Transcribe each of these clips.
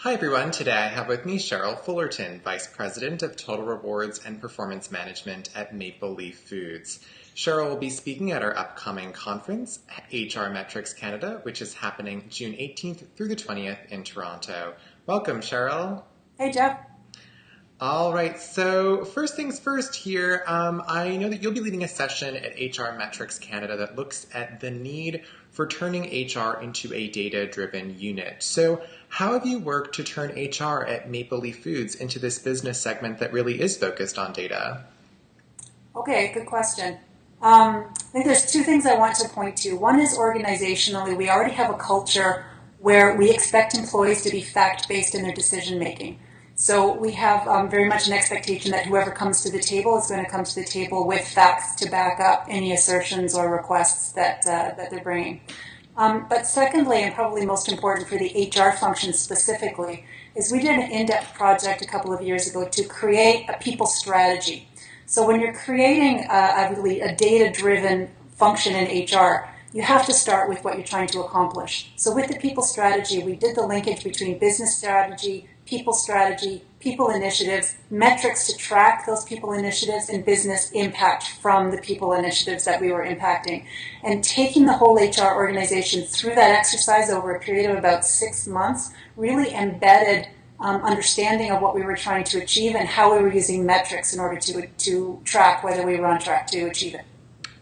Hi everyone, today I have with me Cheryl Fullerton, Vice President of Total Rewards and Performance Management at Maple Leaf Foods. Cheryl will be speaking at our upcoming conference, HR Metrics Canada, which is happening June 18th through the 20th in Toronto. Welcome, Cheryl. Hey, Jeff. All right, so first things first here, I know that you'll be leading a session at HR Metrics Canada that looks at the need for turning HR into a data-driven unit. So how have you worked to turn HR at Maple Leaf Foods into this business segment that really is focused on data? Okay, good question. I think there's two things I want to point to. One is organizationally, we already have a culture where we expect employees to be fact-based in their decision-making. So we have very much an expectation that whoever comes to the table is going to come to the table with facts to back up any assertions or requests that they're bringing. But secondly, and probably most important for the HR function specifically, is we did an in-depth project a couple of years ago to create a people strategy. So when you're creating, I believe, a data-driven function in HR, you have to start with what you're trying to accomplish. So with the people strategy, we did the linkage between business strategy, people initiatives, metrics to track those people initiatives, and business impact from the people initiatives that we were impacting. And taking the whole HR organization through that exercise over a period of about 6 months really embedded understanding of what we were trying to achieve and how we were using metrics in order to track whether we were on track to achieve it.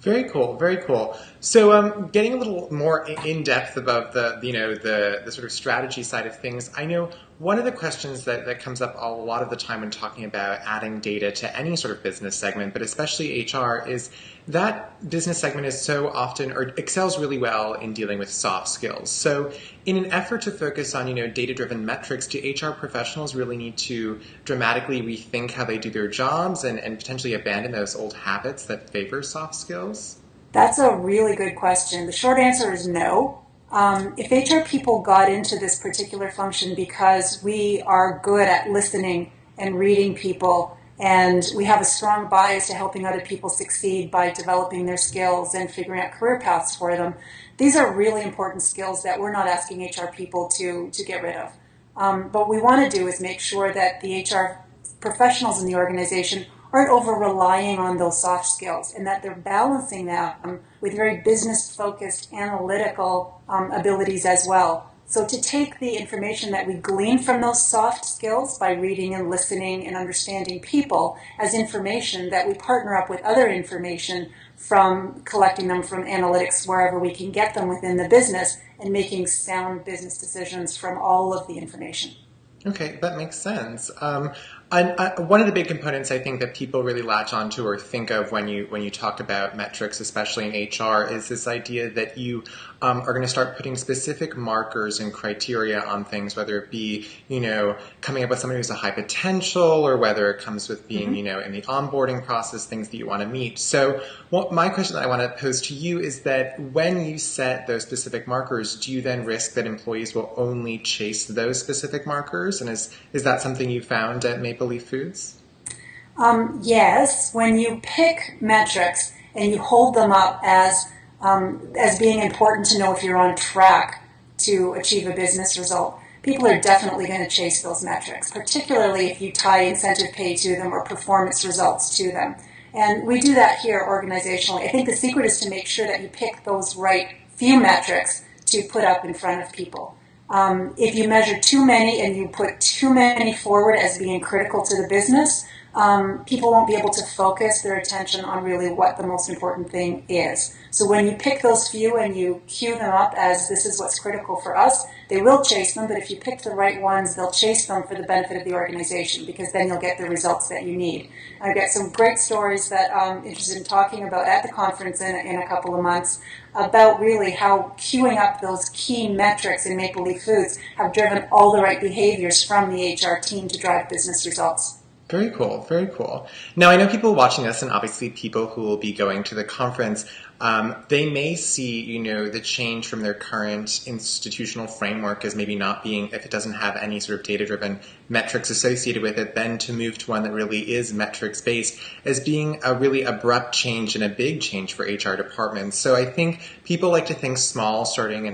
Very cool, very cool. So getting a little more in depth about the sort of strategy side of things, I know one of the questions that comes up a lot of the time when talking about adding data to any sort of business segment, but especially HR, is that business segment is so often, or excels really well in dealing with soft skills. So in an effort to focus on, data-driven metrics, do HR professionals really need to dramatically rethink how they do their jobs and potentially abandon those old habits that favor soft skills? That's a really good question. The short answer is no. If HR people got into this particular function because we are good at listening and reading people, and we have a strong bias to helping other people succeed by developing their skills and figuring out career paths for them, these are really important skills that we're not asking HR people to get rid of. But what we want to do is make sure that the HR professionals in the organization aren't over relying on those soft skills and that they're balancing them with very business-focused analytical abilities as well. So to take the information that we glean from those soft skills by reading and listening and understanding people as information that we partner up with other information from collecting them from analytics wherever we can get them within the business and making sound business decisions from all of the information. Okay, that makes sense. One of the big components I think that people really latch onto or think of when you talk about metrics, especially in HR, is this idea that you are going to start putting specific markers and criteria on things, whether it be coming up with somebody who's a high potential, or whether it comes with being in the onboarding process, things that you want to meet. So my question that I want to pose to you is that when you set those specific markers, do you then risk that employees will only chase those specific markers? And is that something you found at Maple Leaf Foods? Yes, when you pick metrics and you hold them up as being important to know if you're on track to achieve a business result, people are definitely going to chase those metrics, particularly if you tie incentive pay to them or performance results to them. And we do that here organizationally. I think the secret is to make sure that you pick those right few metrics to put up in front of people. If you measure too many and you put too many forward as being critical to the business, people won't be able to focus their attention on really what the most important thing is. So when you pick those few and you cue them up as this is what's critical for us, they will chase them, but if you pick the right ones, they'll chase them for the benefit of the organization because then you'll get the results that you need. I've got some great stories that I'm interested in talking about at the conference in a couple of months about really how queuing up those key metrics in Maple Leaf Foods have driven all the right behaviors from the HR team to drive business results. Very cool, very cool. Now, I know people watching this, and obviously people who will be going to the conference, they may see, the change from their current institutional framework as maybe not being, if it doesn't have any sort of data-driven metrics associated with it, then to move to one that really is metrics based as being a really abrupt change and a big change for HR departments. So I think people like to think small, starting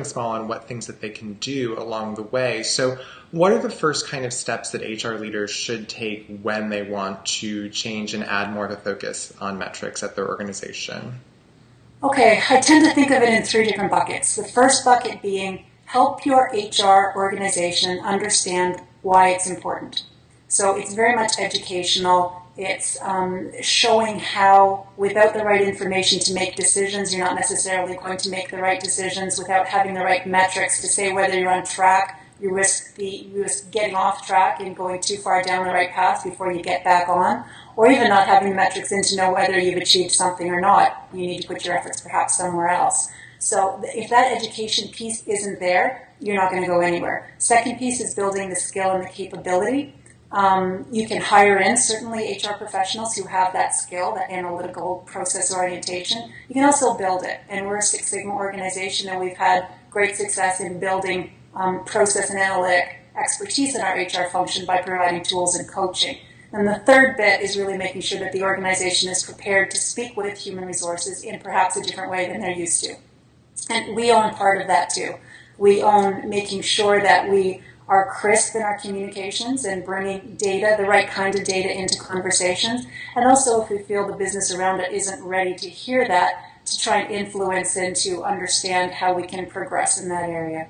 small on what things that they can do along the way. So what are the first kind of steps that HR leaders should take when they want to change and add more of a focus on metrics at their organization? Okay, I tend to think of it in three different buckets. The first bucket being help your HR organization understand why it's important. So it's very much educational. It's showing how, without the right information to make decisions, you're not necessarily going to make the right decisions. Without having the right metrics to say whether you're on track, you risk getting off track and going too far down the right path before you get back on, or even not having the metrics in to know whether you've achieved something or not. You need to put your efforts perhaps somewhere else. So if that education piece isn't there, you're not going to go anywhere. Second piece is building the skill and the capability. You can hire in certainly HR professionals who have that skill, that analytical process orientation. You can also build it. And we're a Six Sigma organization, and we've had great success in building process and analytic expertise in our HR function by providing tools and coaching. And the third bit is really making sure that the organization is prepared to speak with human resources in perhaps a different way than they're used to. And we own part of that too. We own making sure that we are crisp in our communications and bringing data, the right kind of data, into conversations. And also, if we feel the business around it isn't ready to hear that, to try and influence and to understand how we can progress in that area.